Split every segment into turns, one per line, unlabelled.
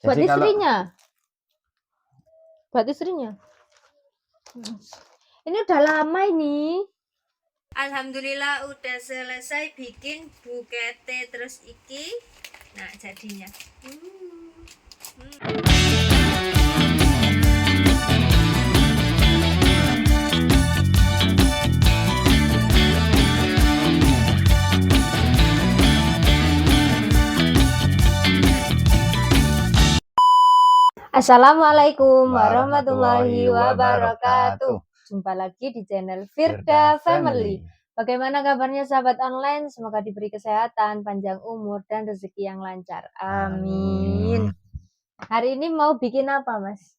Buat
Jadi kalau
istrinya. Buat istrinya. Ini udah lama ini. Alhamdulillah udah selesai bikin bukete terus iki. Nah, jadinya. Assalamualaikum warahmatullahi wabarakatuh. Jumpa lagi di channel Firda Family. Bagaimana kabarnya sahabat online? Semoga diberi kesehatan, panjang umur, dan rezeki yang lancar. Amin. Hari ini mau bikin apa, Mas?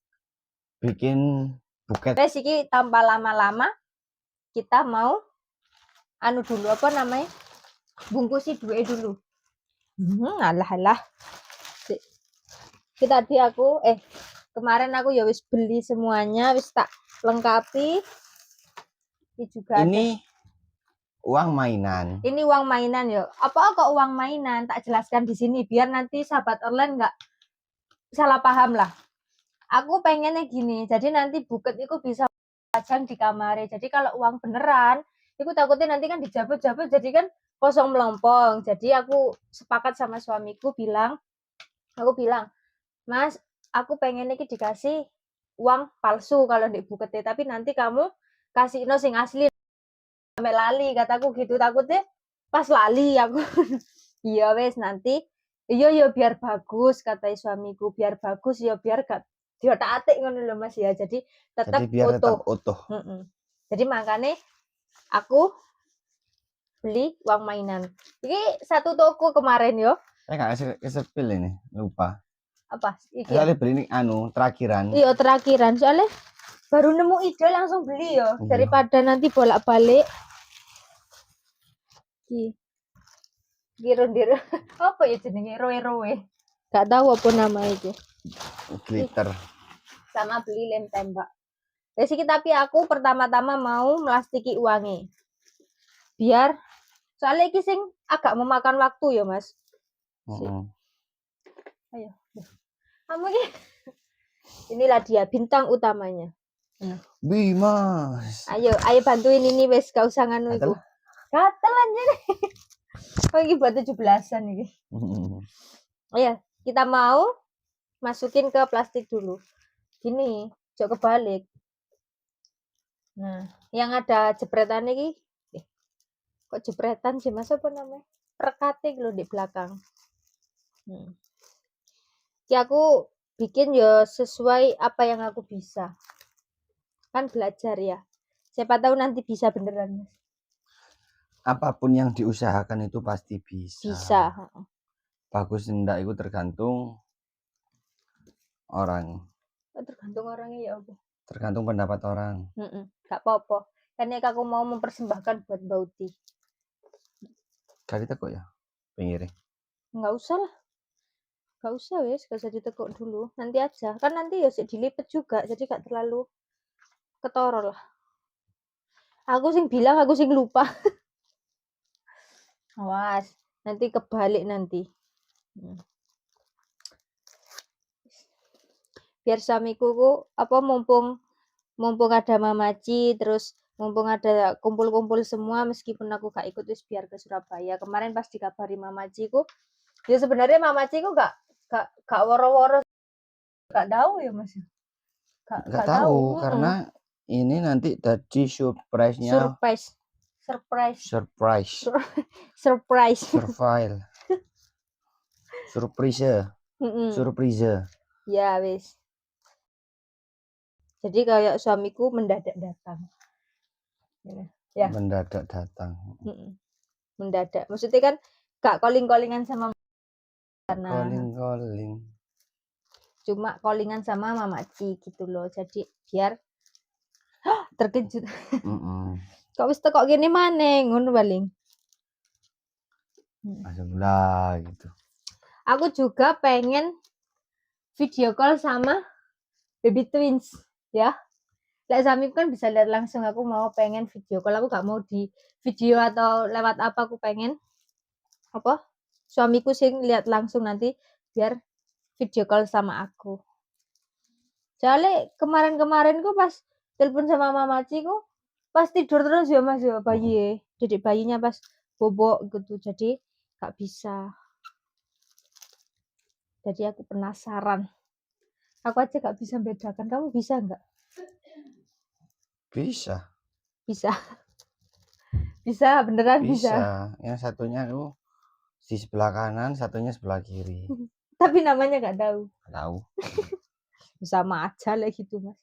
Bikin buket.
Wes iki tanpa lama-lama kita mau dulu apa namanya? Bungkusi duit dulu. Alah. Tadi aku kemarin aku ya wis beli semuanya, wis tak lengkapi. Ini juga
ini ada uang mainan.
Ini uang mainan ya. Apa kok uang mainan? Tak jelaskan di sini biar nanti sahabat online nggak salah paham lah. Aku pengennya gini, jadi nanti buket itu bisa pasang di kamar. Jadi kalau uang beneran, itu takutnya nanti kan dijabut-jabut jadi kan kosong melompong. Jadi aku sepakat sama suamiku aku bilang, Mas, aku pengennya dikasih uang palsu kalau di buketnya, tapi nanti kamu kasih sing asli sampai lali, kataku gitu. Takutnya pas lali aku. Iya wes nanti iya biar bagus, kata suamiku, biar bagus ya biar gak diotak-atik ngono lho Mas ya. Jadi tetap
biar
utuh.
tetap utuh.
Jadi makanya aku beli uang mainan. Ini satu toko kemarin yo.
Saya nggak kesepil ini, lupa.
Apa? Iki
soalnya beli ini terakhiran.
Iya, terakhiran. Soalnya baru nemu ide langsung beli yo.
Iya.
Daripada nanti bolak-balik. Giro apa ya jenenge, roe gak tahu apa nama itu,
glitter
sama beli lem tembak. Jadi tapi aku pertama-tama mau melastiki uangnya biar soalnya ini sing agak memakan waktu ya Mas. Ayo kamu ini inilah dia bintang utamanya.
Bimas,
ayo bantuin ini wes, gak usah nganu itu gatel aja nih. Oh ini buat 17-an ini. Ayo kita mau masukin ke plastik dulu gini, jok kebalik. Nah yang ada jepretan ini kok jepretan sih Mas, apa namanya, rekate lo di belakang. Ya aku bikin ya sesuai apa yang aku bisa, kan belajar ya, siapa tahu nanti bisa beneran Mas.
Apapun yang diusahakan itu pasti bisa. Bagus enggak itu tergantung orang.
Tergantung orangnya ya apa?
Tergantung pendapat orang.
Gak apa-apa. Karena aku mau mempersembahkan buat Mbak Uti.
Kali tekuk ya pinggirnya?
Nggak usah lah. Gak usah wes, gak usah ditekuk dulu. Nanti aja. Kan nanti ya dilipet juga, jadi gak terlalu ketoro lah. Aku sing bilang, aku sing lupa. Awas, nanti kebalik nanti. Biar suamiku apa mumpung ada Mamaci, terus mumpung ada kumpul-kumpul semua, meskipun aku gak ikut, biar ke Surabaya. Kemarin pas dikabari Mamaci ku, ya sebenarnya Mamaci ku gak woro-woro, gak tahu ya Mas.
Gak tahu karena ini nanti tadi surprise-nya. Surprise.
Ya wis. Jadi kayak suamiku mendadak datang. Ya.
Mendadak datang.
Mendadak. Maksudnya kan gak calling-callingan sama karena
calling.
Cuma callingan sama Mamaci gitu loh. Jadi biar terkejut. Kok wis tekok gini maneh ngono paling.
Alhamdulillah gitu.
Aku juga pengen video call sama baby twins ya. Lek Sami kan bisa lihat langsung, aku mau pengen video call. Aku gak mau di video atau lewat apa, aku pengen apa suamiku sing lihat langsung nanti biar video call sama aku. Soalnya kemarin-kemarin ku pas telepon sama Mama Ci ku pas tidur terus ya Mas ya bayi. Dedek bayinya pas bobok gitu. Jadi gak bisa. Jadi aku penasaran. Aku aja gak bisa bedakan. Kamu bisa nggak?
Bisa.
Bisa. Bisa, beneran bisa.
Bisa. Yang satunya itu di sebelah kanan, satunya sebelah kiri.
Tapi namanya gak tahu.
Tahu.
Sama aja lah gitu Mas.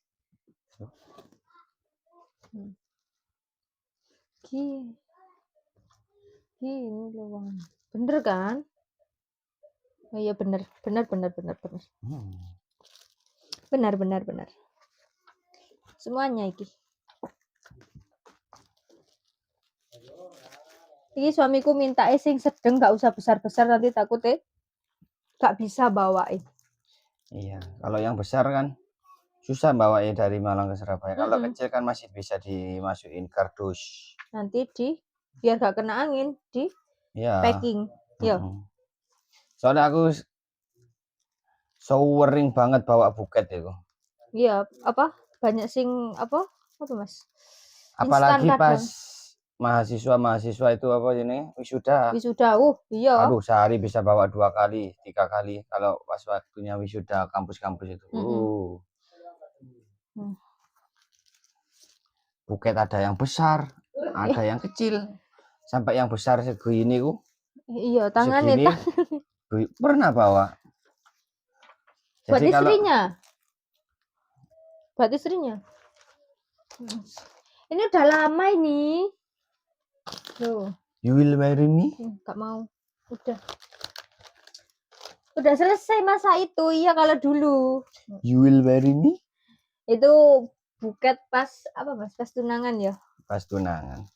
Gini loh Bang. Bener kan? Oh iya bener. Bener. Benar. Semuanya iki. Iki suamiku minta sing sedeng gak usah besar-besar nanti takutnya gak bisa bawain.
Iya, kalau yang besar kan susah bawain dari Malang ke Surabaya. Kalau kecil kan masih bisa dimasukin kardus.
Nanti biar gak kena angin di packing. Yo.
Soalnya aku sewering banget bawa buket itu.
Iya, apa? Banyak sing apa Mas?
Apalagi pas mahasiswa itu apa ini wisuda.
Iya.
Aduh, sehari bisa bawa 2 kali, 3 kali kalau pas waktunya wisuda kampus-kampus itu. Buket ada yang besar, ada yang kecil. Sampai yang besar segini ku.
Iya, tangannya
segini pernah bawa.
Buat
Jadi
istrinya. Ini udah lama ini. Loh.
You will marry me?
Gak mau. Udah selesai masa itu. Iya kalau dulu.
You will marry me?
Itu buket pas apa Mas? Pas tunangan ya?
Pas tunangan.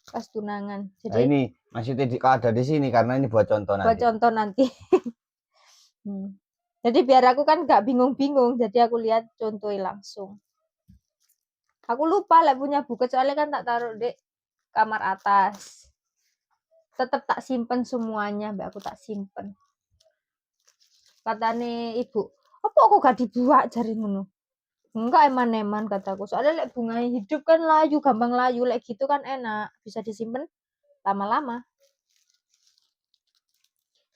Jadi
nah, ini maksudnya ada di sini karena ini buat contoh nanti.
Jadi biar aku kan gak bingung-bingung. Jadi aku lihat contohnya langsung. Aku lupa lah punya buket soalnya kan tak taruh di kamar atas. Tetap tak simpen semuanya, mbak aku tak simpen. Katane ibu, apa aku gak dibuat jari ngono? Enggak eman-eman kataku. Soalnya lek bunga hidup kan layu, gampang layu, lek gitu kan enak, bisa disimpan lama-lama.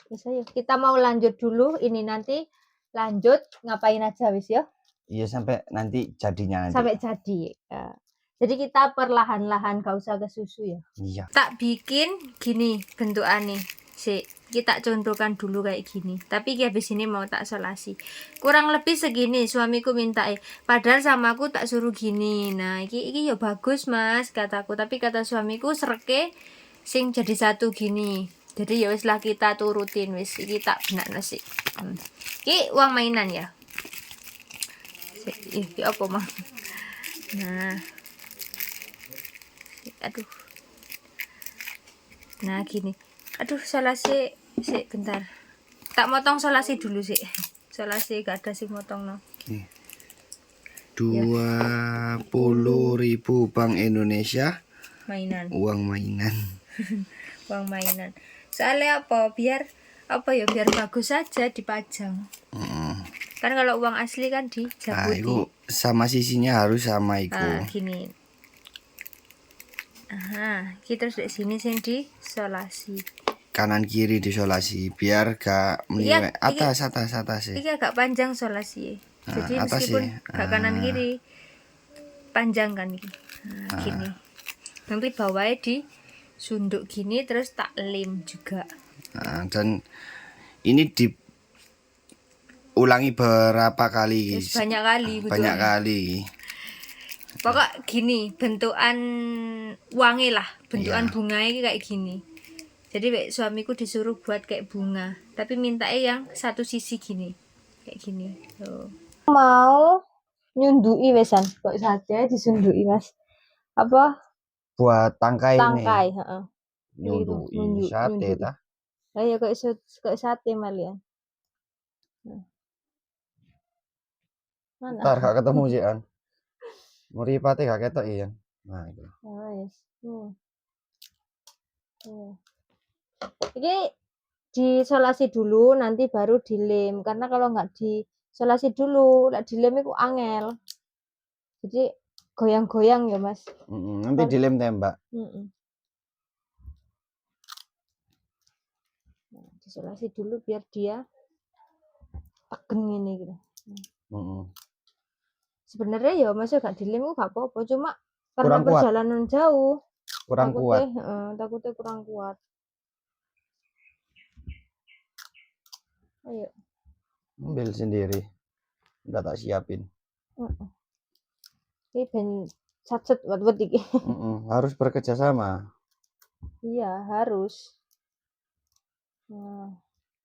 Bisa ya. Kita mau lanjut dulu, ini nanti lanjut ngapain aja wis ya?
Iya sampai nanti jadinya.
Sampai jadi. Ya. Jadi kita perlahan-lahan gak usah ke susu ya.
Iya.
Tak bikin gini bentukannya. Kita contohkan dulu kayak gini. Tapi habis ini mau tak solasi. Kurang lebih segini suamiku minta padahal sama aku tak suruh gini. Nah, iki ya bagus Mas kataku. Tapi kata suamiku sereke sing jadi satu gini. Jadi ya wis lah kita turutin wis iki tak benakno sik. Iki uang mainan ya. Iki apa mah? Nah. Aduh. Nah gini. Aduh solasi sik bentar. Tak motong solasi dulu sih. Solasi gak ada sih motong no.
20.000 Bank Indonesia
mainan.
Uang mainan.
Uang mainan. Soalnya apa? Biar bagus saja dipajang. Kan kalau uang asli kan dijabuti.
Nah, itu sama sisinya harus sama itu.
Nah, gini. Kita terus di sini sing disolasi.
Kanan kiri disolasi biar gak meliwet atas.
Iki agak panjang solasi. Jadi
atas
meskipun gak kanan kiri panjang kan ini. Gini. Nanti bawahnya disunduk gini terus tak lem juga.
Dan ini diulangi berapa kali?
Banyak kali.
Banyak kali.
Pokok gini bentukan wangi lah, bentukan bunganya kayak gini. Jadi suamiku disuruh buat kayak bunga, tapi mintanya yang satu sisi gini, kayak gini. Tuh. Mau nyundui wesan, kok saja disundui Mas. Apa?
Buat tangkai.
Tangkai,
Nyundui sate ta?
Ya kayak sate malian. Mana?
Ntar gak ketemu sih an. Muripate gak ketok iya. Nah itu.
Iki disolasi dulu nanti baru dilem, karena kalau nggak disolasi dulu lek dilem itu angel, jadi goyang-goyang ya Mas.
Nanti dilem tembak.
Nah, disolasi dulu biar dia tegen ini gitu. Sebenarnya ya Mas gak dilem gak apa-apa, cuma karena
Kurang kuat.
perjalanan jauh
Kurang kuat.
takutnya kurang kuat. Ayo.
Ambil sendiri. Udah tak siapin.
Ini ben sacet buat iki.
Harus bekerja sama.
Iya, harus. Nah,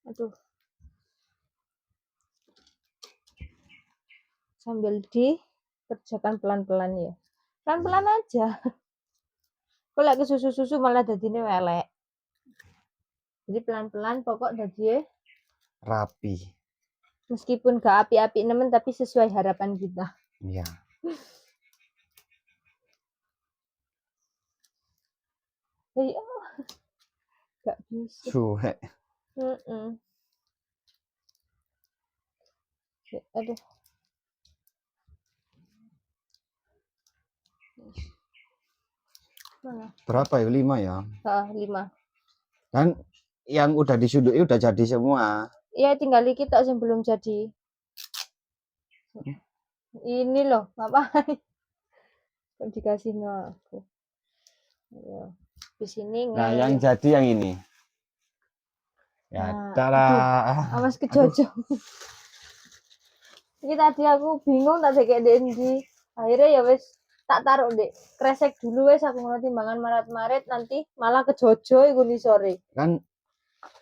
aduh. Sambil dikerjakan pelan-pelan ya. Pelan-pelan aja. Kalau lagi susu-susu malah dadine welek. Jadi pelan-pelan pokok dadine
rapi.
Meskipun gak api-api nemen tapi sesuai harapan kita.
Iya.
Iya. Gak bisa.
Suwe.
Aduh. Mana?
Berapa ya? 5 ya?
5.
Dan yang udah disudui udah jadi semua.
Iya, tinggal kita yang belum jadi. Ini loh, ngapain? Kok dikasih aku. Ya. Di sini
Nah, yang jadi yang ini. Ya,
awas kejojong. Ini tadi aku bingung tak kayak Dendi. Akhirnya ya wes tak taruh deh kresek dulu wes aku ngono timbangan maret-maret nanti malah kejojo iku ni sore.
Kan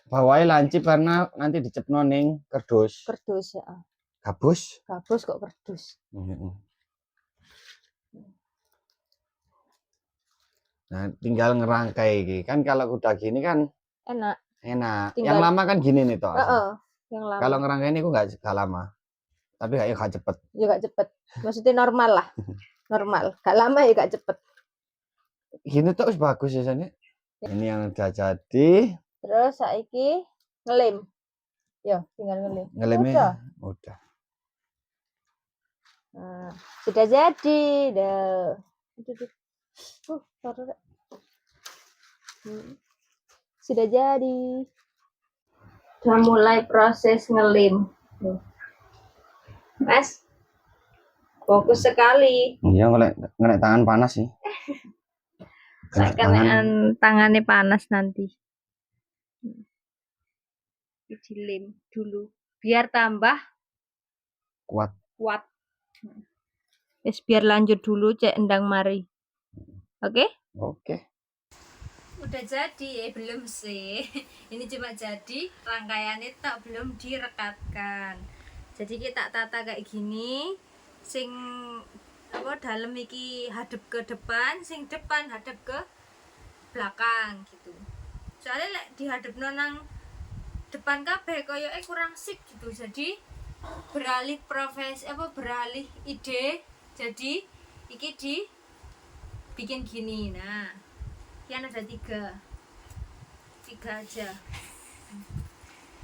bawahi lancip karena nanti dicepno ning kerdus.
Kerdus ya.
Gabus?
Gabus kok kerdus.
Nah, tinggal ngerangkai iki. Kan kalau udah gini kan
enak.
Yang lama kan gini nih toh.
Yang lama.
Kalau ngerangkai ini aku gak lama. Tapi gak cepet.
Ya gak cepet. Maksudnya normal lah. Normal. Gak lama ya gak cepet.
Gini tuh bagus ya Sani. Ini yang udah jadi.
Terus saiki ngelem. Ya, tinggal ngelem.
Ngelemnya udah.
Nah, sudah jadi. Dah. Sudah jadi. Sudah mulai proses ngelem. Mas, fokus sekali.
Iya, ngelek tangan panas sih.
Tangannya panas nanti. Dilem dulu biar tambah kuat. Biar lanjut dulu cek endang mari. Oke?
Oke.
Udah jadi belum sih. Ini cuma jadi rangkaiannya tak belum direkatkan. Jadi kita tata kayak gini, sing dalam iki hadap ke depan, sing depan hadap ke belakang gitu. Soalnya lek dihadap nang depan kabeh koyoke kurang sip gitu. Jadi beralih beralih ide, jadi iki bikin gini. Nah, yang ada 3 aja.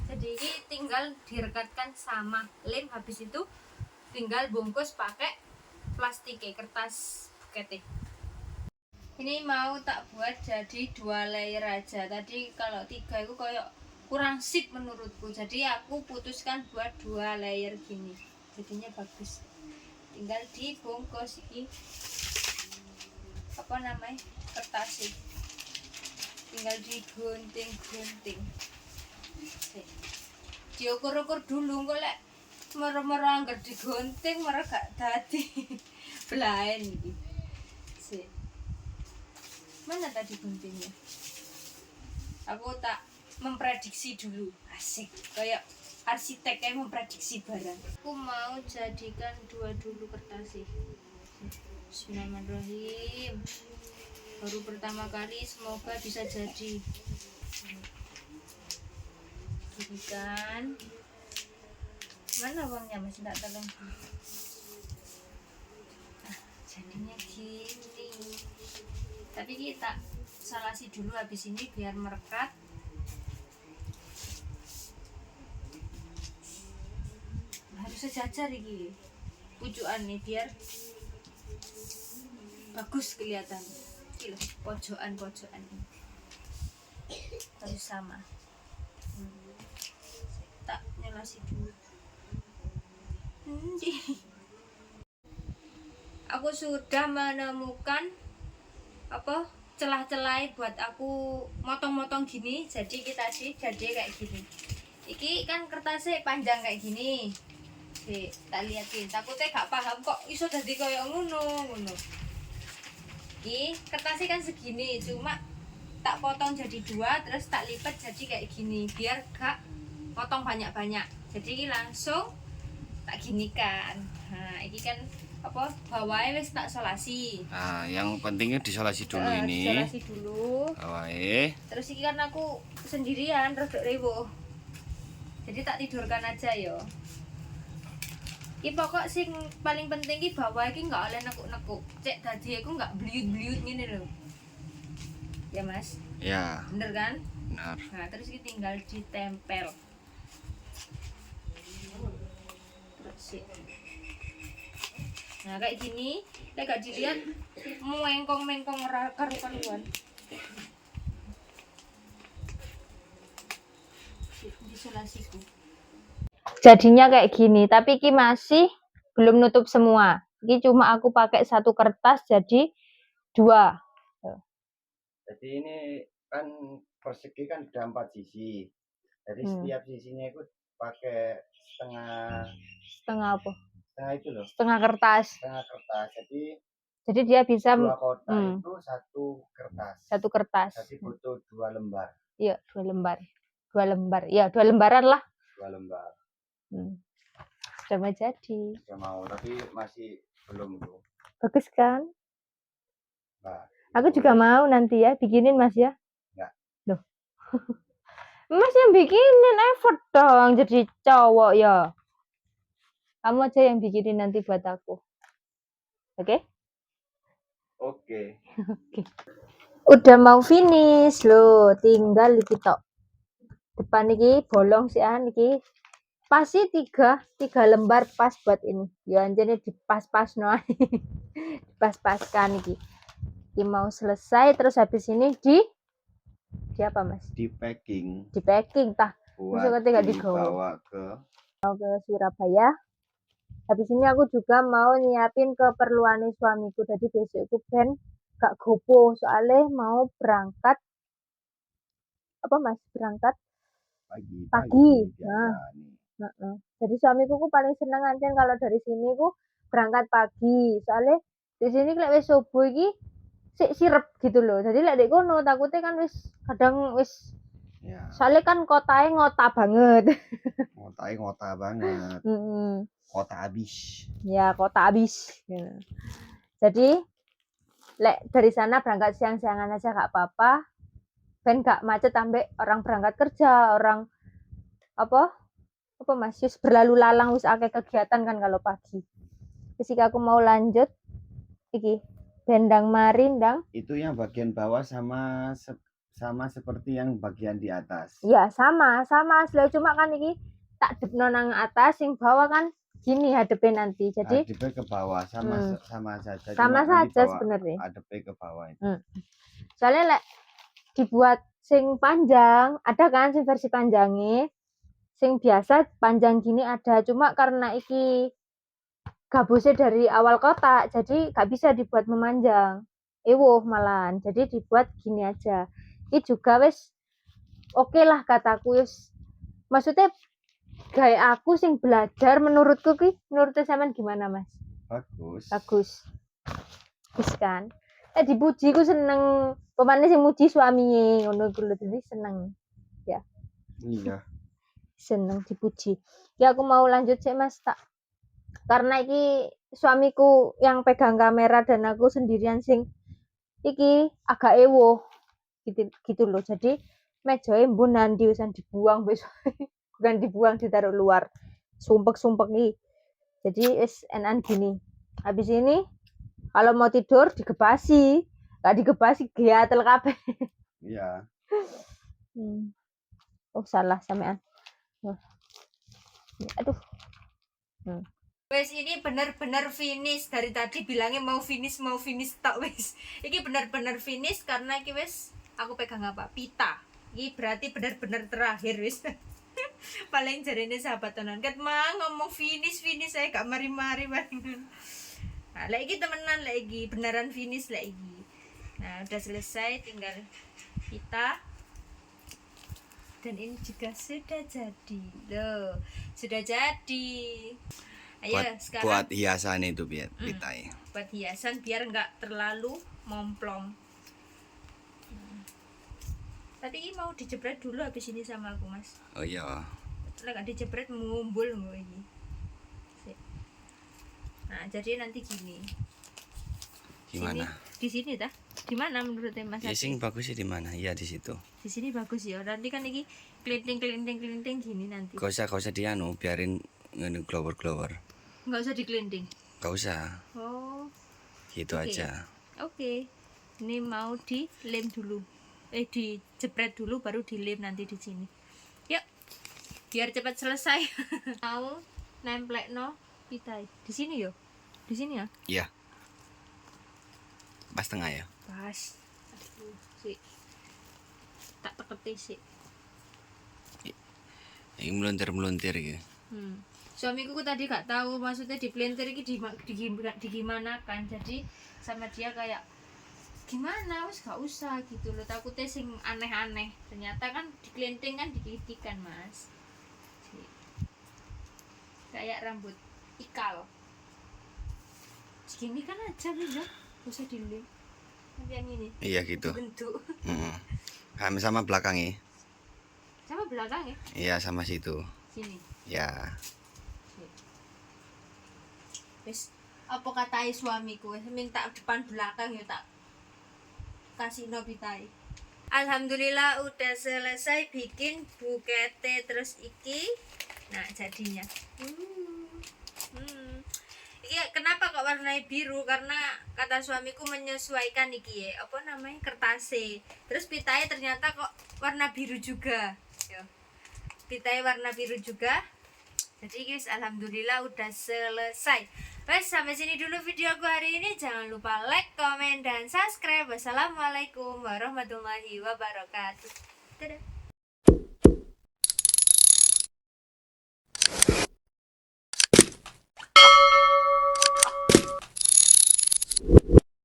Jadi ini tinggal direkatkan sama lem, habis itu tinggal bungkus pakai plastik kertas buket. Ini mau tak buat jadi 2 layer aja. Tadi kalau 3 itu kayak kurang sip menurutku, jadi aku putuskan buat 2 layer gini, jadinya bagus. Tinggal dibungkus ini kertas sih, tinggal digunting diukur-ukur dulu. Kok lek merem-merem anggar digunting merem gak dadi belain iki sih. Mana tadi guntingnya? Aku tak memprediksi dulu. Asik, kayak arsitek kayak memprediksi barang. Aku mau jadikan 2 dulu kertas sih. Bismillahirrahmanirrahim. Baru pertama kali, semoga bisa jadi. Jadikan. Mana uangnya masih tak tolong. Jadinya gini. Tapi kita salasi dulu habis ini biar merekat. sejajar iki. Pucukan nih biar bagus kelihatan. Iki loh, pojokan-pojokan ini. Harus sama. Tak nyelasi dulu. Aku sudah menemukan apa celah-celah buat aku motong-motong gini. Jadi jadi kayak gini. Iki kan kertasnya panjang kayak gini. Tak liatin. Takutnya gak paham kok iso dadi koyo ngono. Iki kertasnya kan segini, cuma tak potong jadi 2 terus tak lipat jadi kayak gini biar gak potong banyak-banyak. Jadi langsung tak ginikan. Nah, ini kan apa bawahnya wis tak solasi.
Nah, yang pentingnya disolasi dulu ini.
Disolasi dulu.
Bawahnya.
Terus ini kan aku sendirian rodok riwuh. Jadi tak tidurkan aja yo. Iki pokok sing paling penting ki bawah iki enggak oleh nekuk-nekuk. Cek dadi aku enggak bliut-bliut ngene lho. Ya, Mas?
Ya.
Bener kan?
Benar.
Nah, terus ini tinggal ditempel. Nah kayak gini, gak dilihat mengkong-mengkong karu-karuan. Isolasiku. Jadinya kayak gini, tapi ini masih belum nutup semua. Ini cuma aku pakai 1 kertas jadi 2.
Jadi ini kan persegi kan ada 4 sisi. Jadi setiap sisinya itu pakai setengah
apa?
Setengah itu loh.
Setengah kertas.
Jadi
dia bisa
2 kotak itu 1 kertas.
1 kertas.
Jadi butuh 2 lembar.
Iya, 2 lembar. 2 lembar. Ya, 2 lembaran lah.
2 lembar.
Sudah mau jadi.
Sudah mau, tapi masih belum tuh.
Bagus kan?
Nah,
aku juga mau nanti ya bikinin Mas ya.
Enggak.
Loh. Mas yang bikinin, effort dong jadi cowok ya. Kamu aja yang bikinin nanti buat aku. Oke?
Oke.
Udah mau finish loh, tinggal iki tok. Depan iki bolong sih iki. Pasti 3 lembar pas buat ini. Ya anjene dipas-pas no. Dipas-paskan iki. Ini mau selesai terus habis ini di apa Mas?
Di packing.
Di packing tah.
Buat dibawa ke
Surabaya. Habis ini aku juga mau nyiapin keperluan suamiku. Jadi besokku ben gak gopo soalnya mau berangkat apa Mas? Berangkat pagi. Nah. Jadi suamiku ku paling seneng ancen kalau dari sini ku berangkat pagi. Soalnya di sini lek wis subuh iki sik sirep gitu loh. Jadi lek dek kono takutnya kan wis kadang wis
ya.
Soalnya kan kotanya ngota banget.
Ngota banget. Kota habis.
Ya, kota habis. Ya. Jadi lek dari sana berangkat siang-siangan aja gak apa-apa. Ben gak macet sampai orang berangkat kerja, orang apa Mas Yus berlalu lalang wis akeh kegiatan kan kalau pagi. Ketika aku mau lanjut iki bendang marindang.
Itu yang bagian bawah sama seperti yang bagian di atas.
Iya, sama asli cuma kan iki tak depno nang atas, sing bawah kan gini hadepnya nanti. Jadi
hadepnya ke bawah sama saja.
Sama saja sebenarnya.
Hadepnya ke bawah itu.
Soalnya lek dibuat sing panjang, ada kan sing versi panjangnya. Sing biasa panjang gini ada, cuma karena iki gabusnya dari awal kotak, jadi gak bisa dibuat memanjang. Malahan. Jadi dibuat gini aja. Ini juga wis oke lah kataku wis. Maksudnya kayak aku sing belajar menurutku menurut sampean gimana Mas? Bagus. Bagus kan? Dipuji ku seneng. Pemane sing muji suaminya ngono ku lho, jadi seneng. Ya.
Iya.
Seneng dipuji. Ya aku mau lanjut sih Mas tak. Karena iki suamiku yang pegang kamera dan aku sendirian sing iki agak ewo gitu loh. Jadi mejoe mbun nanti wisan dibuang besok. Bukan dibuang, ditaruh luar. Sumpek-sumpek nih. Jadi enan gini. Habis ini kalau mau tidur digebasi. Gak digebasi gatel kabeh.
Iya.
Oh salah sampean. Aduh. Wes ini bener-bener finish, dari tadi bilangnya mau finish tak wes. Iki bener-bener finish karena iki wes aku pegang apa? Pita. Iki berarti bener-bener terakhir wes. Paling jarene sahabat tenan ket mah ngomong finish saya gak mari-mari palingan. Nah, lagi temenan lagi beneran finish lagi. Nah, udah selesai tinggal kita. Dan ini juga sudah jadi. Loh, sudah jadi. Ayo sekarang
buat hiasan itu biar pitai.
buat hiasan biar nggak terlalu momplong. Tapi ini mau dijepret dulu habis ini sama aku, Mas.
Oh iya.
Lah nggak dijepret ngumpul nggak ini. Sip. Nah, jadi nanti gini.
Gimana?
Di sini tah? Di mana menurut Mas?
Ya sing bagusnya di mana? Iya di situ.
Di sini bagus ya. Nanti kan ini kelinting gini nanti.
Kau usah dianu, biarin ngene glower.
Nggak usah dikelinting.
Gak usah.
Oh,
Gitu
Oke.
aja.
oke. Ini mau dilem dulu. Dijepret dulu baru dilem nanti di sini. Yuk. Biar cepat selesai. Mau nemplekno pitai. Di sini yo. Di sini ya.
Iya. Pas tengah ya.
Pas. Aduh, sih. Tak teketi sih.
Ini melontir gitu.
Suamiku tadi gak tahu maksudnya di blender ini digimanakan, jadi sama dia kayak gimana wes gak usah gitu loh, takutnya sing aneh-aneh, ternyata kan dikelinting kan dikitikan Mas. Kayak rambut ikal segini kan aja nih ya, gak usah dilem. Nanti yang ini
Iya gitu.
bentuk
Sama belakangnya.
sama belakang ya,
Iya sama situ.
sini.
Ya.
Wes apa katai suamiku wes minta depan belakang ya tak kasih nobitai. Alhamdulillah udah selesai bikin bukete terus iki. Nah jadinya. Iya kenapa kok warnanya biru? Karena kata suamiku menyesuaikan iki ya, apa namanya kertasnya. Terus pitanya ternyata kok warna biru juga. Yo. Pitanya warna biru juga. Jadi guys, alhamdulillah udah selesai. Wes sampai sini dulu videoku hari ini. Jangan lupa like, komen, dan subscribe. Wassalamualaikum warahmatullahi wabarakatuh. Dadah.